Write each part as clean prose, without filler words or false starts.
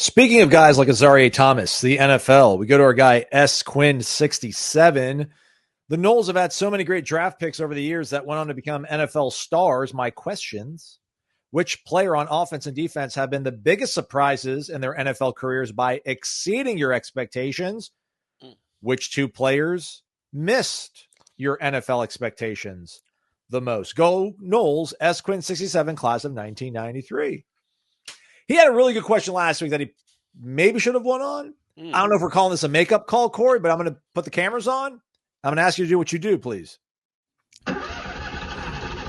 Speaking of guys like Azareye'h Thomas, the NFL, we go to our guy S. Quinn 67. The Noles have had so many great draft picks over the years that went on to become NFL stars. My questions: which player on offense and defense have been the biggest surprises in their NFL careers by exceeding your expectations? Which two players missed your NFL expectations the most? Go Noles, S. Quinn 67, class of 1993. He had a really good question last week that he maybe should have won on. I don't know if we're calling this a makeup call, Corey, but I'm going to put the cameras on. I'm going to ask you to do what you do, please. How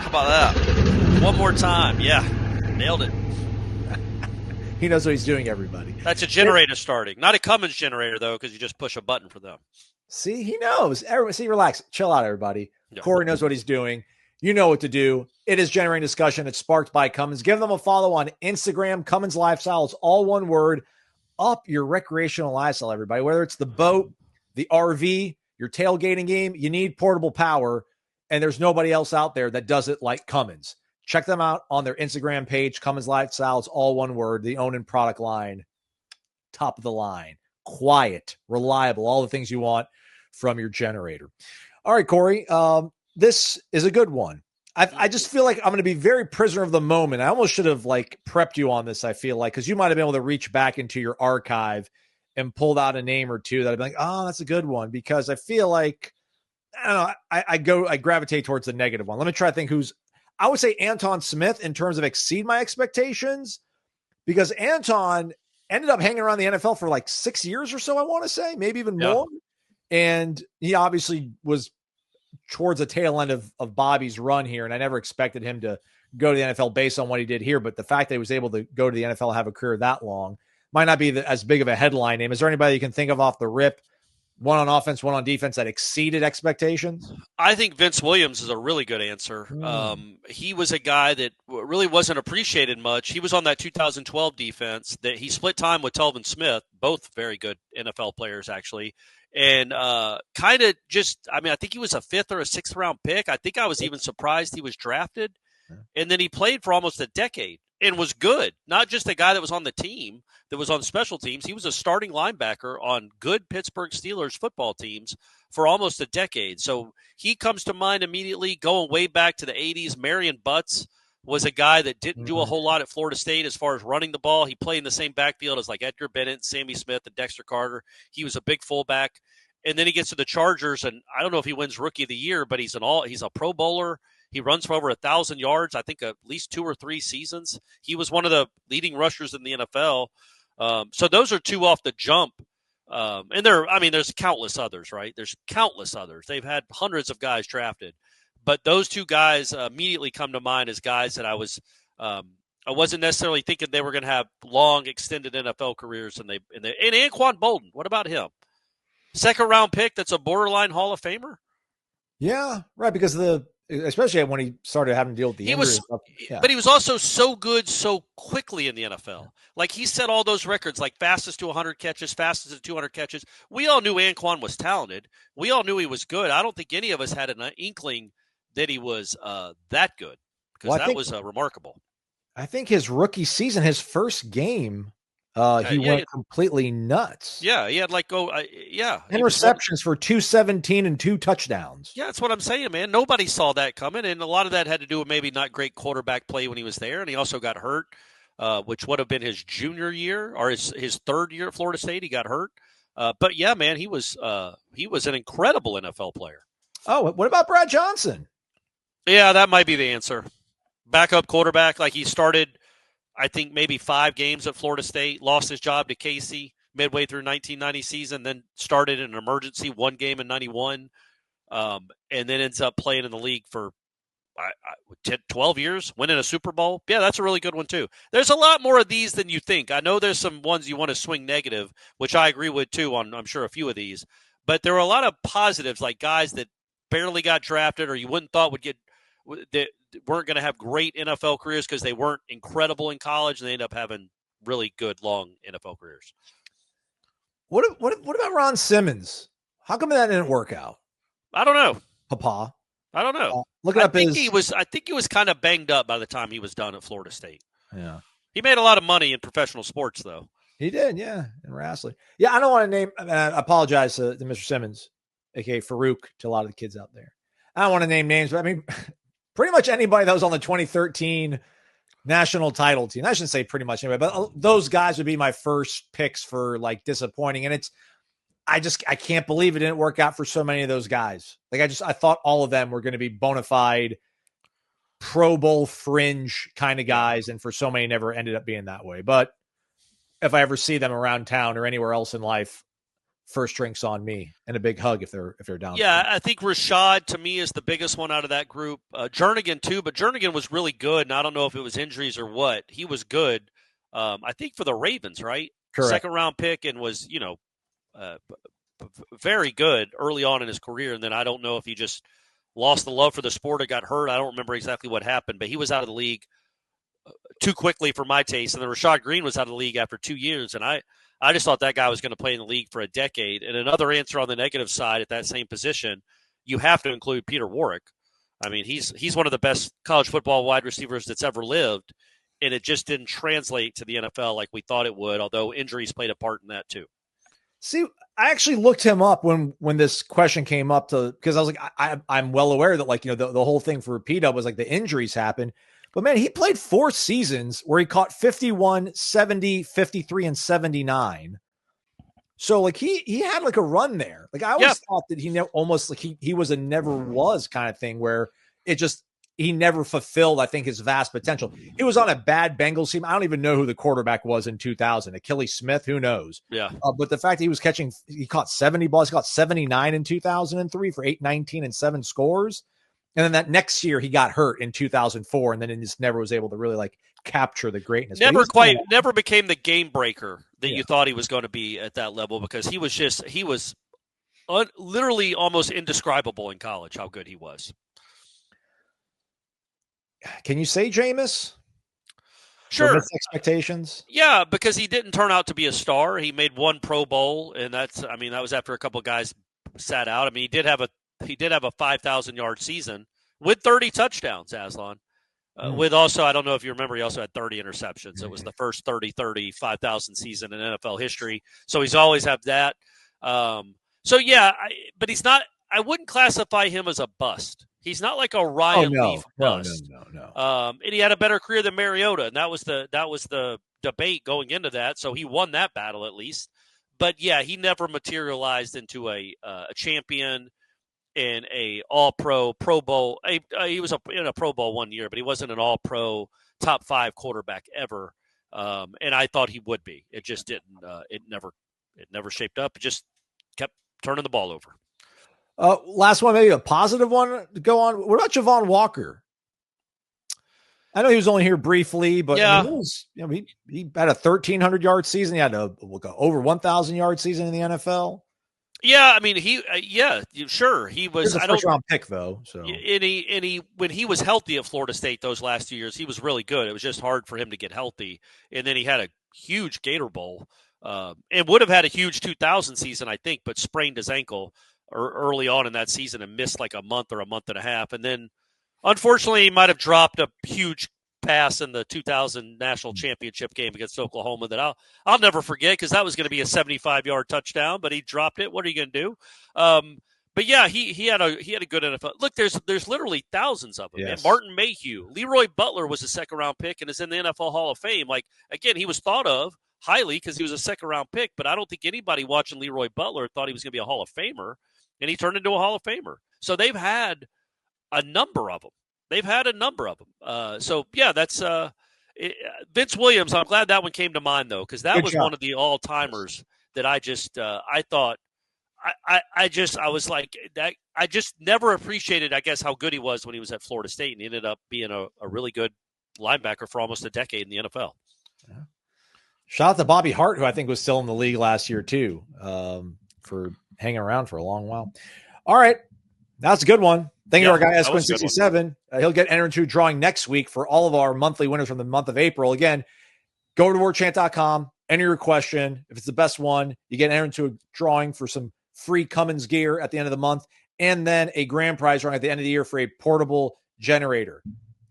about that? One more time. Yeah. Nailed it. He knows what he's doing, everybody. That's a generator starting. Not a Cummins generator, though, because you just push a button for them. See, he knows. See, relax. Chill out, everybody. Yeah. Corey knows what he's doing. You know what to do. It is generating discussion. It's sparked by Cummins. Give them a follow on Instagram. CumminsLifestyle is all one word. Up your recreational lifestyle, everybody. Whether it's the boat, the RV, your tailgating game, you need portable power, and there's nobody else out there that does it like Cummins. Check them out on their Instagram page. CumminsLifestyle is all one word. The own and product line, top of the line, quiet, reliable, all the things you want from your generator. All right, Corey. This is a good one. I just feel like I'm going to be very prisoner of the moment. I almost should have prepped you on this, I ffeel like, because you might have been able to reach back into your archive and pulled out a name or two that I'd be like, oh, that's a good one. Because I feel like, I don't know, I gravitate towards the negative one. Let me try to think I would say Anton Smith in terms of exceed my expectations, because Anton ended up hanging around the NFL for 6 years or so, I want to say, maybe even more. And he obviously was towards the tail end of Bobby's run here, and I never expected him to go to the NFL based on what he did here, but the fact that he was able to go to the NFL, have a career that long, might not be as big of a headline name. Is there anybody you can think of off the rip, one on offense, one on defense, that exceeded expectations? I think Vince Williams is a really good answer. He was a guy that really wasn't appreciated much. He was on that 2012 defense that he split time with Telvin Smith, both very good NFL players, actually. And I think he was a 5th or a 6th round pick. I think I was even surprised he was drafted. And then he played for almost a decade and was good. Not just a guy that was on the team, that was on special teams. He was a starting linebacker on good Pittsburgh Steelers football teams for almost a decade. So he comes to mind immediately, going way back to the 80s. Marion Butts was a guy that didn't do a whole lot at Florida State as far as running the ball. He played in the same backfield as Edgar Bennett, Sammy Smith, and Dexter Carter. He was a big fullback. And then he gets to the Chargers, and I don't know if he wins Rookie of the Year, but he's a Pro Bowler. He runs for over 1,000 yards, I think at least 2 or 3 seasons. He was one of the leading rushers in the NFL. So those are two off the jump. And there's countless others, right? There's countless others. They've had hundreds of guys drafted. But those two guys immediately come to mind as guys that I wasn't necessarily thinking they were going to have long, extended NFL careers. And Anquan Bolden, what about him? 2nd round pick that's a borderline Hall of Famer? Yeah, right, because especially when he started having to deal with the injuries. But he was also so good so quickly in the NFL. He set all those records, fastest to 100 catches, fastest to 200 catches. We all knew Anquan was talented. We all knew he was good. I don't think any of us had an inkling that he was that good, because that was remarkable. I think his rookie season, his first game, he went completely nuts. Yeah, he had and receptions for 217 and 2 touchdowns. Yeah, that's what I'm saying, man. Nobody saw that coming, and a lot of that had to do with maybe not great quarterback play when he was there, and he also got hurt, which would have been his junior year or his 3rd year at Florida State. He got hurt, but yeah, man, he was an incredible NFL player. Oh, what about Brad Johnson? Yeah, that might be the answer. Backup quarterback, he started, I think, maybe 5 games at Florida State, lost his job to Casey midway through 1990 season, then started in an emergency 1 game in 91, and then ends up playing in the league for 12 years, winning a Super Bowl. Yeah, that's a really good one too. There's a lot more of these than you think. I know there's some ones you want to swing negative, which I agree with too on, I'm sure, a few of these. But there were a lot of positives, like guys that barely got drafted or you wouldn't thought would get – that weren't going to have great NFL careers because they weren't incredible in college, and they end up having really good, long NFL careers. What about Ron Simmons? How come that didn't work out? I don't know. Papa. I don't know. I think he was kind of banged up by the time he was done at Florida State. Yeah. He made a lot of money in professional sports, though. He did, yeah, and Rassley. Yeah, I don't want to name. I apologize to Mr. Simmons, aka Farouk, to a lot of the kids out there. I don't want to name names, but I mean, pretty much anybody that was on the 2013 national title team. I shouldn't say pretty much anybody, but those guys would be my first picks for like disappointing. And I can't believe it didn't work out for so many of those guys. Like I thought all of them were going to be bona fide Pro Bowl fringe kind of guys, and for so many never ended up being that way. But if I ever see them around town or anywhere else in life, first drinks on me, and a big hug if they're down. Yeah, I think Rashad to me is the biggest one out of that group. Jernigan too, but Jernigan was really good, and I don't know if it was injuries or what. He was good. I think for the Ravens, right? Correct. Second round pick, and was very good early on in his career. And then I don't know if he just lost the love for the sport or got hurt. I don't remember exactly what happened, but he was out of the league too quickly for my taste. And then Rashad Green was out of the league after 2 years, and I just thought that guy was going to play in the league for a decade. And another answer on the negative side at that same position, you have to include Peter Warrick. I mean, he's one of the best college football wide receivers that's ever lived, and it just didn't translate to the NFL like we thought it would, although injuries played a part in that too. See, I actually looked him up when this question came up because I was like, I'm well aware that like, the whole thing for P-Dub was like the injuries happened. But, man, he played 4 seasons where he caught 51, 70, 53, and 79. So, like, he had, like, a run there. Like, I always thought that he almost, like, he was a never was kind of thing where he never fulfilled, I think, his vast potential. He was on a bad Bengals team. I don't even know who the quarterback was in 2000. Achilles Smith, who knows? Yeah. But the fact that he caught 70 balls, he caught 79 in 2003 for 819 and 7 scores. And then that next year he got hurt in 2004, and then he just never was able to really like capture the greatness. Never became the game breaker that you thought he was going to be at that level, because he was literally almost indescribable in college how good he was. Can you say Jameis? Sure. Expectations? Yeah, because he didn't turn out to be a star. He made 1 Pro Bowl, and that was after a couple of guys sat out. I mean, he did have a 5,000-yard season with 30 touchdowns, Aslan. With also, I don't know if you remember, he also had 30 interceptions. It was the first 30, 5,000 season in NFL history. So he's always had that. But he's not – I wouldn't classify him as a bust. He's not like a Ryan Leaf bust. No. And he had a better career than Mariota, and that was the debate going into that. So he won that battle at least. But, yeah, he never materialized into a champion – in a all-pro Pro Bowl. He was in a Pro Bowl 1 year, but he wasn't an all-pro top 5 quarterback ever. And I thought he would be. It just didn't. It never shaped up. It just kept turning the ball over. Last one, maybe a positive one to go on. What about Javon Walker? I know he was only here briefly, but yeah. He had a 1,300-yard season. He had over 1,000-yard season in the NFL. Yeah, I mean, sure. He was a first-round pick, though. So, and he when he was healthy at Florida State those last 2 years, he was really good. It was just hard for him to get healthy, and then he had a huge Gator Bowl, and would have had a huge 2000 season, I think, but sprained his ankle early on in that season and missed like a month or a month and a half, and then unfortunately, he might have dropped a huge pass in the 2000 national championship game against Oklahoma that I'll never forget, because that was going to be a 75-yard touchdown, but he dropped it. What are you going to do? But yeah, he had a good NFL. Look, there's literally thousands of them. Yes. And Martin Mayhew, Leroy Butler was a second-round pick and is in the NFL Hall of Fame. Like, again, he was thought of highly because he was a second-round pick, but I don't think anybody watching Leroy Butler thought he was going to be a Hall of Famer, and he turned into a Hall of Famer. So they've had a number of them. So, yeah, that's Vince Williams. I'm glad that one came to mind, though, because that was one of the all-timers that I just I thought I was like that. I just never appreciated, I guess, how good he was when he was at Florida State, and he ended up being a really good linebacker for almost a decade in the NFL. Yeah. Shout out to Bobby Hart, who I think was still in the league last year, too, for hanging around for a long while. All right. That's a good one. Thank you to our guy, Esquin67. He'll get entered into a drawing next week for all of our monthly winners from the month of April. Again, go to warchant.com, enter your question. If it's the best one, you get entered into a drawing for some free Cummins gear at the end of the month, and then a grand prize drawing at the end of the year for a portable generator.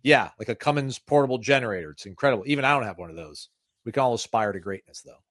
Yeah, like a Cummins portable generator. It's incredible. Even I don't have one of those. We can all aspire to greatness, though.